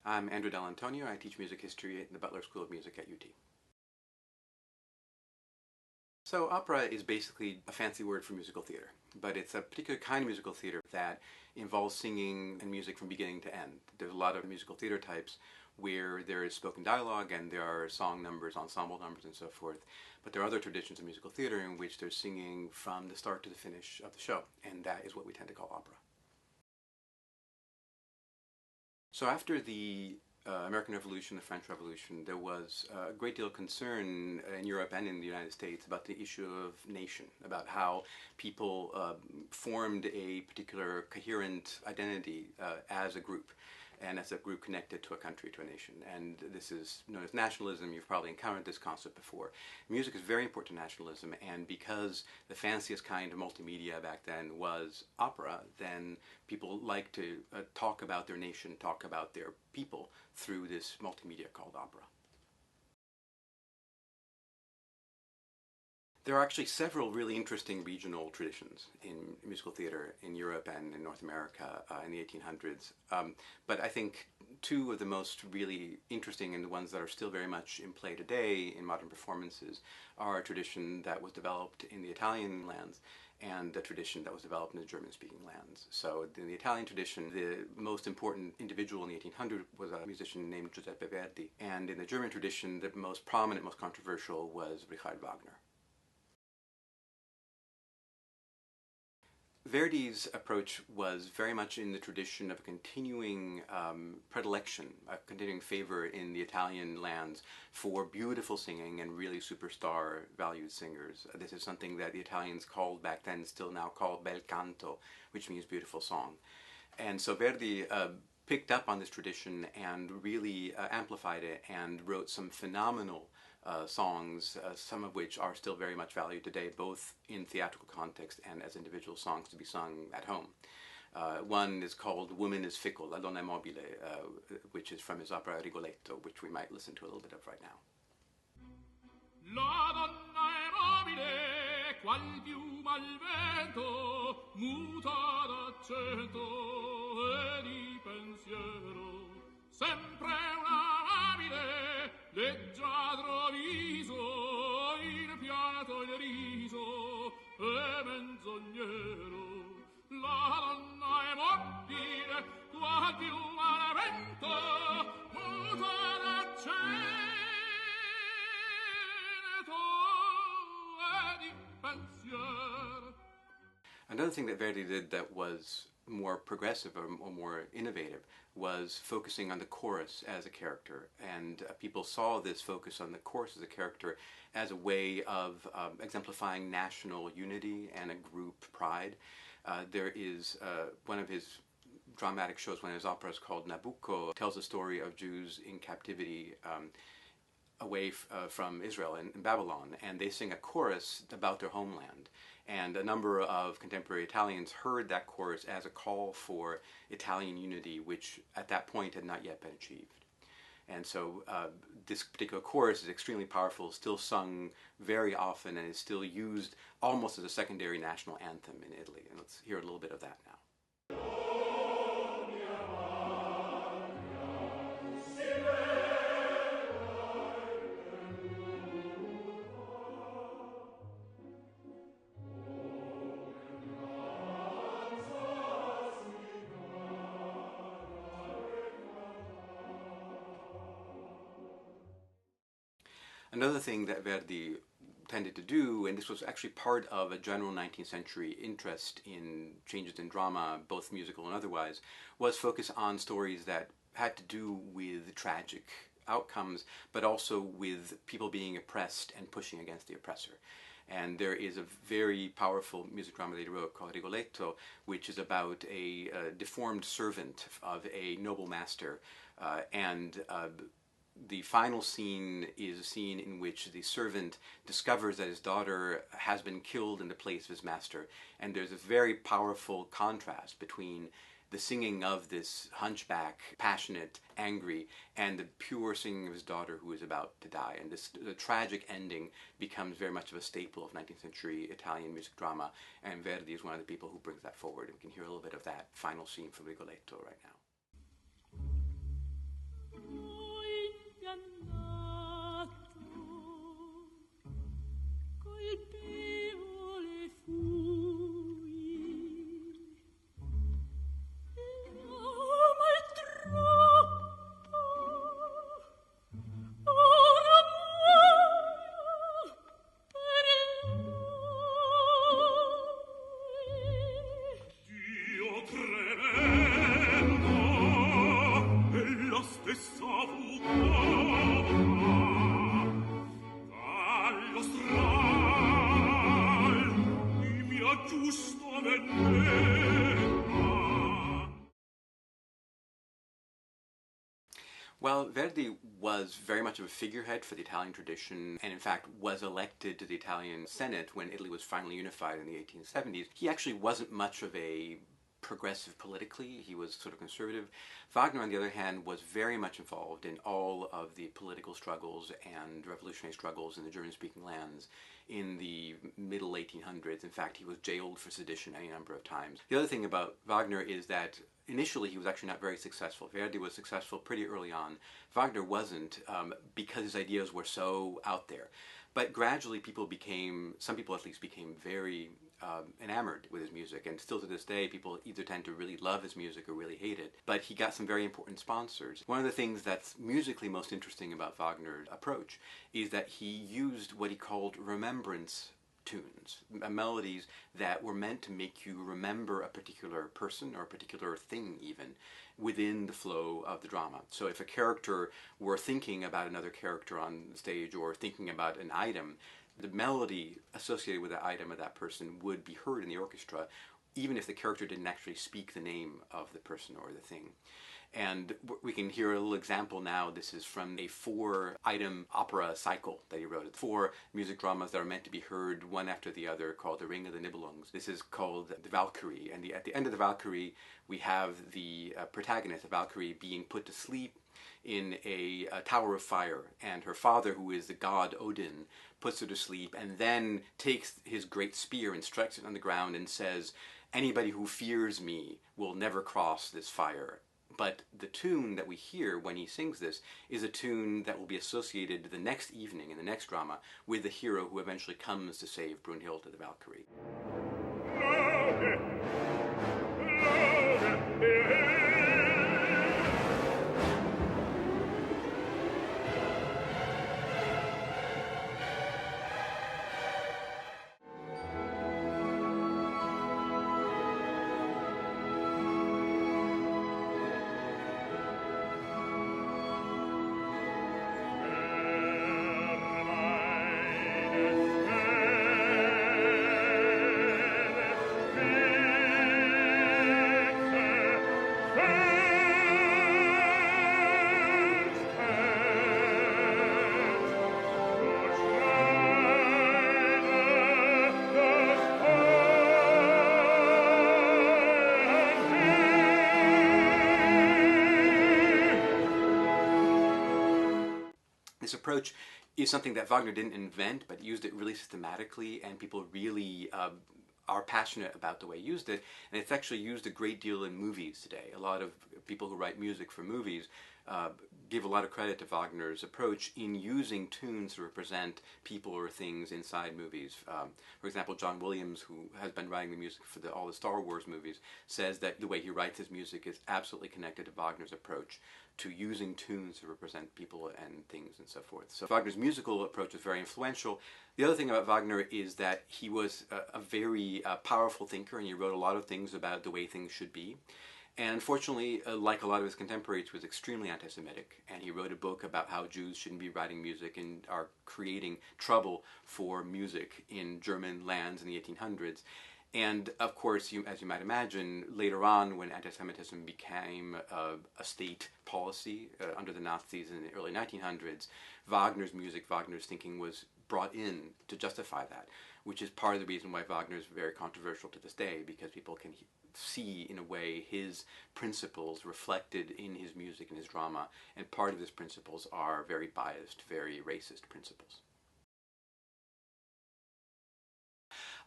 I'm Andrew Dell'Antonio. I teach music history at the Butler School of Music at UT. So opera is basically a fancy word for musical theater, but it's a particular kind of musical theater that involves singing and music from beginning to end. There's a lot of musical theater types where there is spoken dialogue and there are song numbers, ensemble numbers, and so forth. But there are other traditions of musical theater in which there's singing from the start to the finish of the show, and that is what we tend to call opera. So after the American Revolution, the French Revolution, there was a great deal of concern in Europe and in the United States about the issue of nation, about how people formed a particular coherent identity as a group, and as a group connected to a country, to a nation. And this is known as nationalism. You've probably encountered this concept before. Music is very important to nationalism, and because the fanciest kind of multimedia back then was opera, then people like to talk about their nation, talk about their people through this multimedia called opera. There are actually several really interesting regional traditions in musical theater in Europe and in North America in the 1800s. But I think two of the most really interesting and the ones that are still very much in play today in modern performances are a tradition that was developed in the Italian lands and a tradition that was developed in the German-speaking lands. So in the Italian tradition, the most important individual in the 1800s was a musician named Giuseppe Verdi. And in the German tradition, the most prominent, most controversial was Richard Wagner. Verdi's approach was very much in the tradition of a continuing predilection, a continuing favor in the Italian lands for beautiful singing and really superstar valued singers. This is something that the Italians called back then, still now called bel canto, which means beautiful song. And so Verdi picked up on this tradition and really amplified it and wrote some phenomenal songs, some of which are still very much valued today, both in theatrical context and as individual songs to be sung at home. One is called Woman is Fickle, La Donna è Mobile, which is from his opera Rigoletto, which we might listen to a little bit of right now. La donna è mobile, qual piuma al vento, muta d'accento e di pensiero, sempre una abile, leggiadro viso, il pianto il riso e menzognero. La donna è mobile, qual piuma al vento, muta d'accento. Another thing that Verdi did that was more progressive or more innovative was focusing on the chorus as a character, and people saw this focus on the chorus as a character as a way of exemplifying national unity and a group pride. There is one of his dramatic shows, one of his operas called Nabucco, tells the story of Jews in captivity away from Israel in Babylon, and they sing a chorus about their homeland. And a number of contemporary Italians heard that chorus as a call for Italian unity, which at that point had not yet been achieved. And so this particular chorus is extremely powerful, still sung very often, and is still used almost as a secondary national anthem in Italy. And let's hear a little bit of that now. Another thing that Verdi tended to do, and this was actually part of a general 19th century interest in changes in drama, both musical and otherwise, was focus on stories that had to do with tragic outcomes, but also with people being oppressed and pushing against the oppressor. And there is a very powerful music drama that he wrote called Rigoletto, which is about a deformed servant of a noble master, the final scene is a scene in which the servant discovers that his daughter has been killed in the place of his master, and there's a very powerful contrast between the singing of this hunchback, passionate, angry, and the pure singing of his daughter who is about to die. And the tragic ending becomes very much of a staple of 19th century Italian music drama, and Verdi is one of the people who brings that forward. And we can hear a little bit of that final scene from Rigoletto right now. Well, Verdi was very much of a figurehead for the Italian tradition, and in fact was elected to the Italian Senate when Italy was finally unified in the 1870s. He actually wasn't much of a progressive politically. He was sort of conservative. Wagner, on the other hand, was very much involved in all of the political struggles and revolutionary struggles in the German-speaking lands in the middle 1800s. In fact, he was jailed for sedition any number of times. The other thing about Wagner is that initially he was actually not very successful. Verdi was successful pretty early on. Wagner wasn't, because his ideas were so out there. But gradually some people at least became very enamored with his music, and still to this day people either tend to really love his music or really hate it. But he got some very important sponsors. One of the things that's musically most interesting about Wagner's approach is that he used what he called remembrance tunes, melodies that were meant to make you remember a particular person or a particular thing even within the flow of the drama. So if a character were thinking about another character on stage or thinking about an item, the melody associated with that item or that person would be heard in the orchestra even if the character didn't actually speak the name of the person or the thing. And we can hear a little example now. This is from a 4-item opera cycle that he wrote. 4 music dramas that are meant to be heard one after the other, called The Ring of the Nibelungs. This is called the Valkyrie. And at the end of the Valkyrie, we have the protagonist, the Valkyrie, being put to sleep in a tower of fire. And her father, who is the god Odin, puts her to sleep and then takes his great spear and strikes it on the ground and says, "Anybody who fears me will never cross this fire." But the tune that we hear when he sings this is a tune that will be associated the next evening in the next drama with the hero who eventually comes to save Brunhilde the Valkyrie. This approach is something that Wagner didn't invent, but used it really systematically, and people really are passionate about the way he used it, and it's actually used a great deal in movies today. A lot of people who write music for movies give a lot of credit to Wagner's approach in using tunes to represent people or things inside movies. For example, John Williams, who has been writing the music for all the Star Wars movies, says that the way he writes his music is absolutely connected to Wagner's approach to using tunes to represent people and things and so forth. So Wagner's musical approach was very influential. The other thing about Wagner is that he was a very powerful thinker, and he wrote a lot of things about the way things should be. And unfortunately, like a lot of his contemporaries, was extremely anti-Semitic, and he wrote a book about how Jews shouldn't be writing music and are creating trouble for music in German lands in the 1800s. And of course, as you might imagine, later on when anti-Semitism became a state policy under the Nazis in the early 1900s, Wagner's music, Wagner's thinking was brought in to justify that, which is part of the reason why Wagner is very controversial to this day, because people can see, in a way, his principles reflected in his music and his drama, and part of his principles are very biased, very racist principles.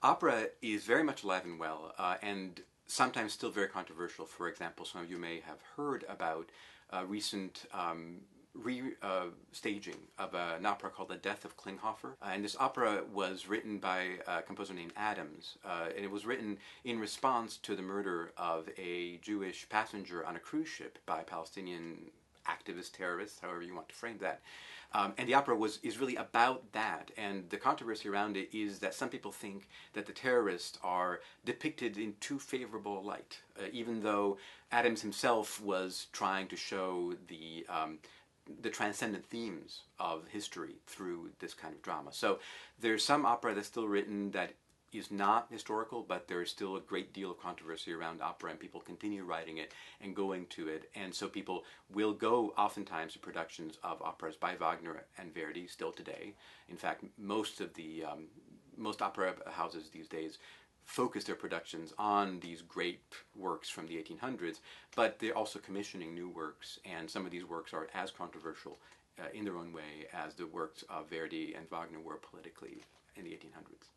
Opera is very much alive and well, and sometimes still very controversial. For example, some of you may have heard about recent staging of an opera called The Death of Klinghoffer. And this opera was written by a composer named Adams, and it was written in response to the murder of a Jewish passenger on a cruise ship by Palestinian activist terrorists, however you want to frame that. And the opera is really about that, and the controversy around it is that some people think that the terrorists are depicted in too favorable a light, even though Adams himself was trying to show the transcendent themes of history through this kind of drama. So there's some opera that's still written that is not historical, but there's still a great deal of controversy around opera, and people continue writing it and going to it. And so people will go oftentimes to productions of operas by Wagner and Verdi still today. In fact, most opera houses these days focus their productions on these great works from the 1800s, but they're also commissioning new works, and some of these works are as controversial in their own way as the works of Verdi and Wagner were politically in the 1800s.